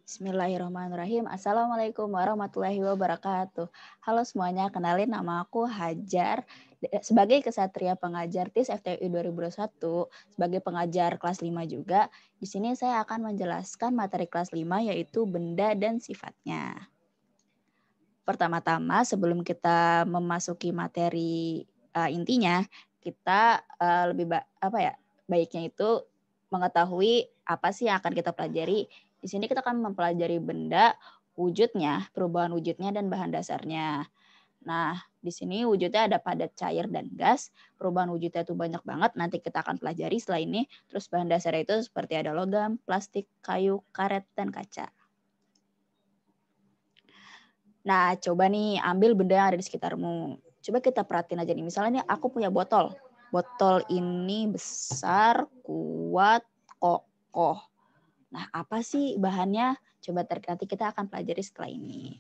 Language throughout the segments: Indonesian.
Bismillahirrahmanirrahim. Assalamualaikum warahmatullahi wabarakatuh. Halo semuanya, kenalin nama aku Hajar. Sebagai kesatria pengajar TIS FTUI 2021, sebagai pengajar kelas 5 juga, di sini saya akan menjelaskan materi kelas 5 yaitu benda dan sifatnya. Pertama-tama sebelum kita memasuki materi intinya, kita baiknya itu mengetahui apa sih yang akan kita pelajari. Di sini kita akan mempelajari benda, wujudnya, perubahan wujudnya, dan bahan dasarnya. Nah, di sini wujudnya ada padat, cair, dan gas. Perubahan wujudnya itu banyak banget, nanti kita akan pelajari setelah ini. Terus bahan dasarnya itu seperti ada logam, plastik, kayu, karet, dan kaca. Nah, coba nih ambil benda yang ada di sekitarmu. Coba kita perhatiin aja nih, misalnya nih aku punya botol. Botol ini besar, kuat, kokoh. Nah, apa sih bahannya? Coba nanti kita akan pelajari setelah ini.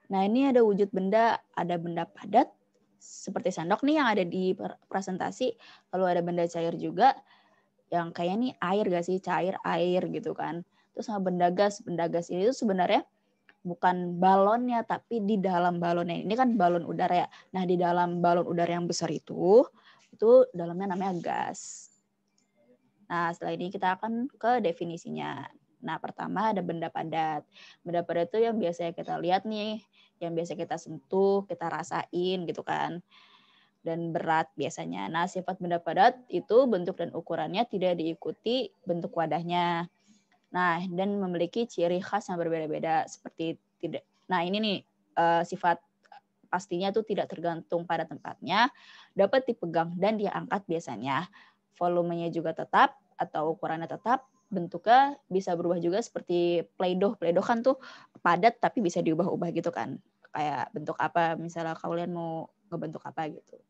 Nah, ini ada wujud benda, ada benda padat, seperti sendok nih yang ada di presentasi. Lalu ada benda cair juga, yang kayak nih air gak sih? Cair, air gitu kan. Terus sama benda gas ini itu sebenarnya bukan balonnya, tapi di dalam balonnya. Ini kan balon udara ya. Nah, di dalam balon udara yang besar itu dalamnya namanya gas. Nah, setelah ini kita akan ke definisinya. Nah, pertama ada benda padat. Benda padat itu yang biasanya kita lihat nih, yang biasa kita sentuh, kita rasain gitu kan. Dan berat biasanya. Nah, sifat benda padat itu bentuk dan ukurannya tidak diikuti bentuk wadahnya. Nah, dan memiliki ciri khas yang berbeda-beda seperti tidak. Nah, ini nih sifat pastinya itu tidak tergantung pada tempatnya, dapat dipegang dan diangkat biasanya. Volumenya juga tetap atau ukurannya tetap, bentuknya bisa berubah juga seperti Play-Doh. Play-Doh kan tuh padat tapi bisa diubah-ubah gitu kan. Kayak bentuk apa, misalnya kalian mau ngebentuk apa gitu.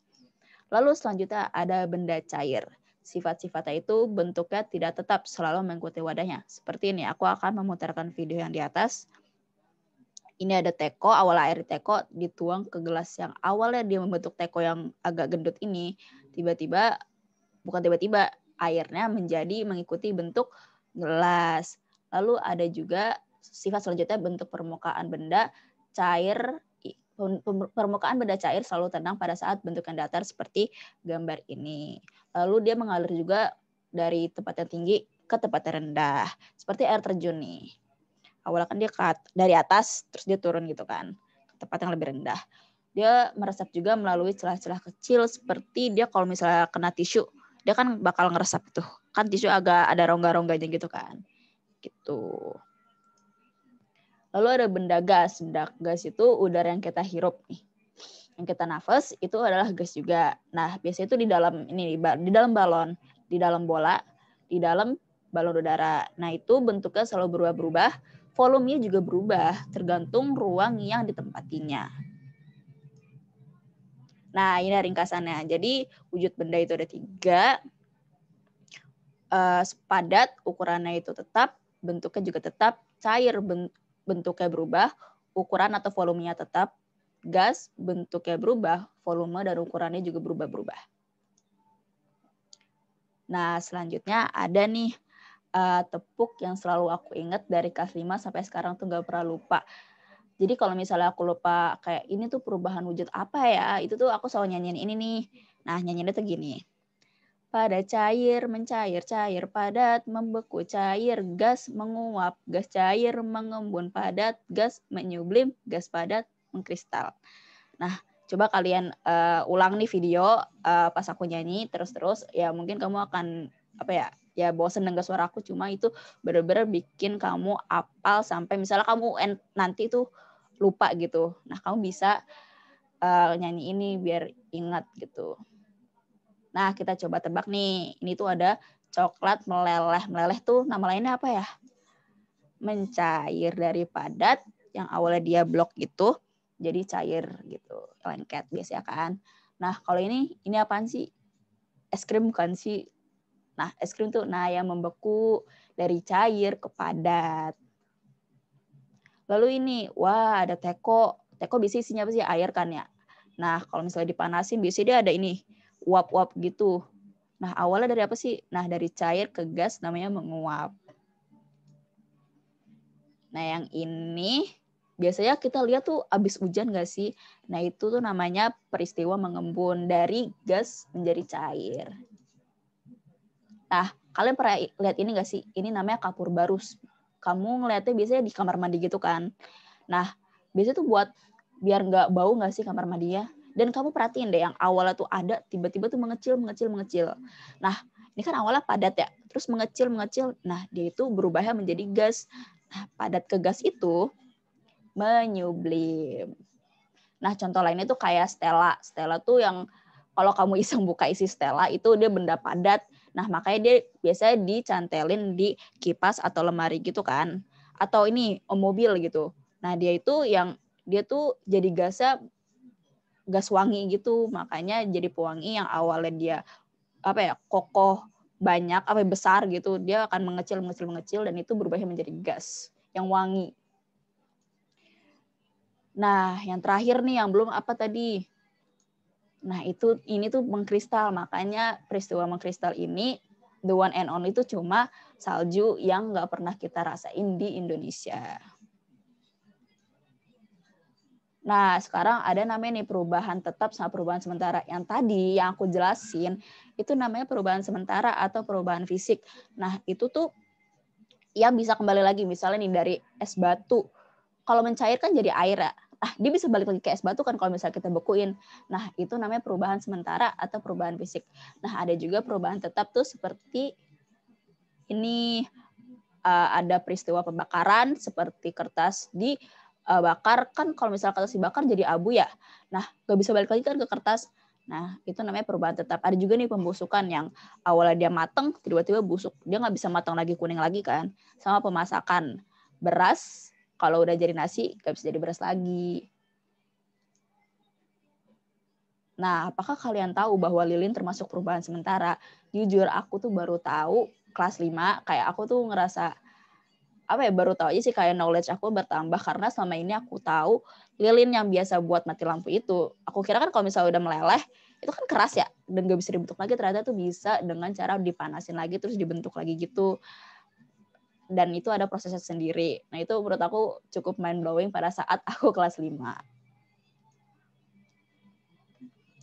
Lalu selanjutnya ada benda cair. Sifat-sifatnya itu bentuknya tidak tetap, selalu mengikuti wadahnya. Seperti ini, aku akan memutarkan video yang di atas. Ini ada teko, awal air di teko dituang ke gelas yang awalnya dia membentuk teko yang agak gendut ini. Bukan tiba-tiba, airnya menjadi mengikuti bentuk gelas. Lalu ada juga sifat selanjutnya bentuk permukaan benda cair. Permukaan benda cair selalu tenang pada saat bentuk yang datar seperti gambar ini. Lalu dia mengalir juga dari tempat yang tinggi ke tempat yang rendah. Seperti air terjun nih. Awalnya kan dia dari atas, terus dia turun gitu kan, ke tempat yang lebih rendah. Dia meresap juga melalui celah-celah kecil, seperti dia kalau misalnya kena tisu, dia kan bakal ngeresap tuh. Kan tisu agak ada rongga-rongganya gitu kan. Gitu. Lalu ada benda gas. Benda gas itu udara yang kita hirup nih. Yang kita nafas itu adalah gas juga. Nah, biasanya itu di dalam balon, di dalam bola, di dalam balon udara. Nah, itu bentuknya selalu berubah-berubah. Volumenya juga berubah tergantung ruang yang ditempatinya. Nah, ini ringkasannya. Jadi, wujud benda itu ada 3. Padat, ukurannya itu tetap, bentuknya juga tetap. Cair, bentuknya berubah, ukuran atau volumenya tetap. Gas, bentuknya berubah, volume dan ukurannya juga berubah-berubah. Nah, selanjutnya ada nih tepuk yang selalu aku ingat dari kelas 5 sampai sekarang tuh gak pernah lupa. Jadi kalau misalnya aku lupa kayak ini tuh perubahan wujud apa ya, itu tuh aku selalu nyanyiin ini nih. Nah, nyanyiinnya tuh gini. Padat cair, mencair, cair, padat, membeku, cair, gas, menguap, gas cair, mengembun, padat, gas, menyublim, gas padat, mengkristal. Nah, coba kalian ulang nih video pas aku nyanyi terus-terus, ya mungkin kamu akan ya bosen denger suara aku, cuma itu bener-bener bikin kamu apal sampai misalnya kamu nanti tuh lupa gitu. Nah, kamu bisa nyanyi ini biar ingat gitu. Nah, kita coba tebak nih. Ini tuh ada coklat meleleh. Meleleh tuh nama lainnya apa ya? Mencair, dari padat yang awalnya dia blok gitu, jadi cair gitu. Lengket biasanya kan. Nah, kalau ini apaan sih? Es krim bukan sih? Nah, es krim tuh yang membeku dari cair ke padat. Lalu ini, wah ada teko. Teko biasanya isinya apa sih? Air kan ya. Nah, kalau misalnya dipanasin biasanya dia ada ini, uap-uap gitu. Nah, awalnya dari apa sih? Nah, dari cair ke gas namanya menguap. Nah, yang ini biasanya kita lihat tuh abis hujan nggak sih? Nah, itu tuh namanya peristiwa mengembun dari gas menjadi cair. Nah, kalian pernah lihat ini nggak sih? Ini namanya kapur barus. Kamu ngeliatnya biasanya di kamar mandi gitu kan. Nah, biasanya tuh buat biar nggak bau nggak sih kamar mandinya. Dan kamu perhatiin deh yang awalnya tuh ada, tiba-tiba tuh mengecil. Nah, ini kan awalnya padat ya, terus mengecil. Nah, dia itu berubahnya menjadi gas. Nah, padat ke gas itu menyublim. Nah, contoh lainnya tuh kayak stela. Stela tuh yang kalau kamu iseng buka isi stela itu dia benda padat. Nah, makanya dia biasanya dicantelin di kipas atau lemari gitu kan. Atau ini mobil gitu. Nah, dia tuh jadi gas wangi gitu. Makanya jadi pewangi yang awalnya dia kokoh, banyak, besar gitu. Dia akan mengecil dan itu berubah menjadi gas yang wangi. Nah, yang terakhir nih yang belum apa tadi? Nah, ini tuh mengkristal. Makanya peristiwa mengkristal ini the one and only itu cuma salju yang nggak pernah kita rasain di Indonesia. Nah, sekarang ada namanya nih perubahan tetap sama perubahan sementara. Yang tadi yang aku jelasin itu namanya perubahan sementara atau perubahan fisik. Nah, itu tuh ya bisa kembali lagi misalnya nih dari es batu. Kalau mencair kan jadi air ya. Dia bisa balik lagi ke es batu kan kalau misalnya kita bekuin. Nah, itu namanya perubahan sementara atau perubahan fisik. Nah, ada juga perubahan tetap tuh seperti ini ada peristiwa pembakaran seperti kertas dibakar kan kalau misalnya kertas dibakar jadi abu ya. Nah, nggak bisa balik lagi kan ke kertas. Nah, itu namanya perubahan tetap. Ada juga nih pembusukan yang awalnya dia mateng, tiba-tiba busuk. Dia nggak bisa matang lagi, kuning lagi kan. Sama pemasakan. Beras, kalau udah jadi nasi, nggak bisa jadi beras lagi. Nah, apakah kalian tahu bahwa lilin termasuk perubahan sementara? Jujur, aku tuh baru tahu kelas 5, kayak aku tuh ngerasa, baru tahu aja sih kayak knowledge aku bertambah karena selama ini aku tahu lilin yang biasa buat mati lampu itu. Aku kira kan kalau misalnya udah meleleh, itu kan keras ya, dan nggak bisa dibentuk lagi, ternyata tuh bisa dengan cara dipanasin lagi, terus dibentuk lagi gitu. Dan itu ada prosesnya sendiri. Nah, itu menurut aku cukup mind blowing pada saat aku kelas 5.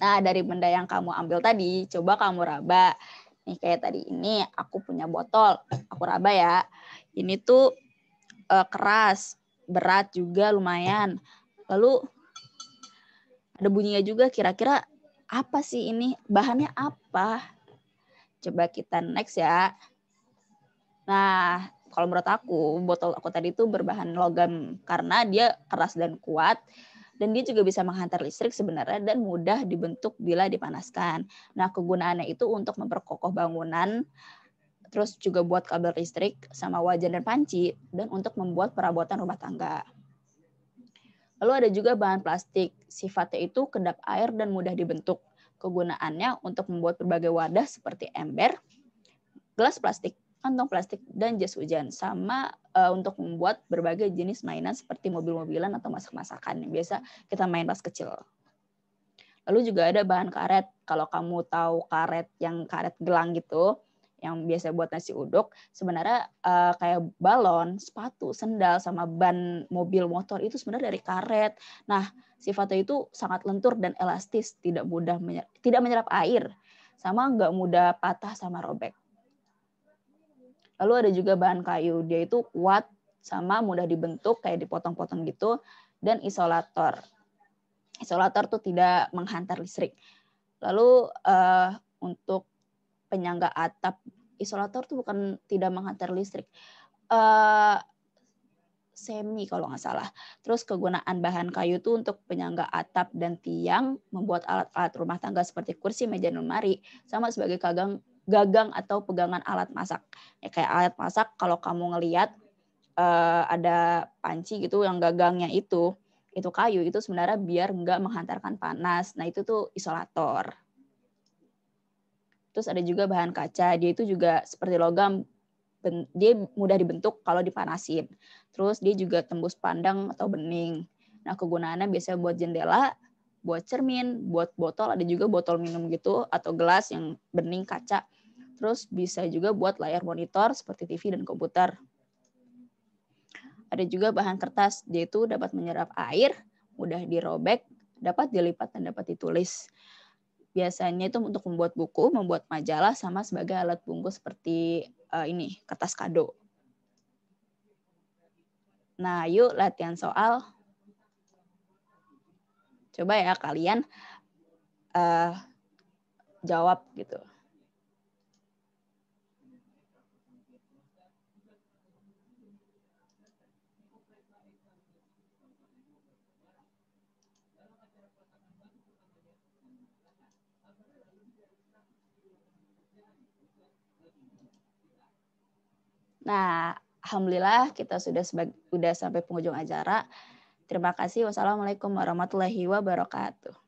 Nah, dari benda yang kamu ambil tadi, coba kamu raba. Nih kayak tadi ini aku punya botol, aku raba ya. Ini tuh keras, berat juga lumayan. Lalu ada bunyinya juga, kira-kira apa sih ini? Bahannya apa? Coba kita next ya. Nah, kalau menurut aku, botol aku tadi itu berbahan logam karena dia keras dan kuat. Dan dia juga bisa menghantar listrik sebenarnya dan mudah dibentuk bila dipanaskan. Nah, kegunaannya itu untuk memperkokoh bangunan, terus juga buat kabel listrik, sama wajan dan panci, dan untuk membuat perabotan rumah tangga. Lalu ada juga bahan plastik. Sifatnya itu kedap air dan mudah dibentuk. Kegunaannya untuk membuat berbagai wadah seperti ember, gelas plastik, kantong plastik, dan jas hujan. Sama untuk membuat berbagai jenis mainan seperti mobil-mobilan atau masak-masakan yang biasa kita main pas kecil. Lalu juga ada bahan karet. Kalau kamu tahu karet yang karet gelang gitu, yang biasa buat nasi uduk, sebenarnya kayak balon, sepatu, sendal, sama ban mobil motor itu sebenarnya dari karet. Nah, sifatnya itu sangat lentur dan elastis, tidak menyerap air, sama nggak mudah patah sama robek. Lalu ada juga bahan kayu, dia itu kuat sama mudah dibentuk kayak dipotong-potong gitu, dan isolator. Isolator tuh tidak menghantar listrik. Lalu untuk penyangga atap, isolator tuh bukan tidak menghantar listrik, semi kalau nggak salah. Terus kegunaan bahan kayu tuh untuk penyangga atap dan tiang, membuat alat-alat rumah tangga seperti kursi, meja, dan lemari, sama sebagai gagang atau pegangan alat masak. Ya kayak alat masak kalau kamu ngelihat ada panci gitu yang gagangnya itu kayu, itu sebenarnya biar nggak menghantarkan panas. Nah, itu tuh isolator. Terus ada juga bahan kaca, dia itu juga seperti logam, dia mudah dibentuk kalau dipanasin. Terus dia juga tembus pandang atau bening. Nah, kegunaannya biasanya buat jendela, buat cermin, buat botol, ada juga botol minum gitu atau gelas yang bening kaca. Terus bisa juga buat layar monitor seperti TV dan komputer. Ada juga bahan kertas, dia itu dapat menyerap air, mudah dirobek, dapat dilipat dan dapat ditulis. Biasanya itu untuk membuat buku, membuat majalah, sama sebagai alat bungkus seperti ini, kertas kado. Nah, yuk latihan soal. Coba ya kalian jawab gitu. Nah, alhamdulillah kita sudah sampai penghujung acara. Terima kasih. Wassalamualaikum warahmatullahi wabarakatuh.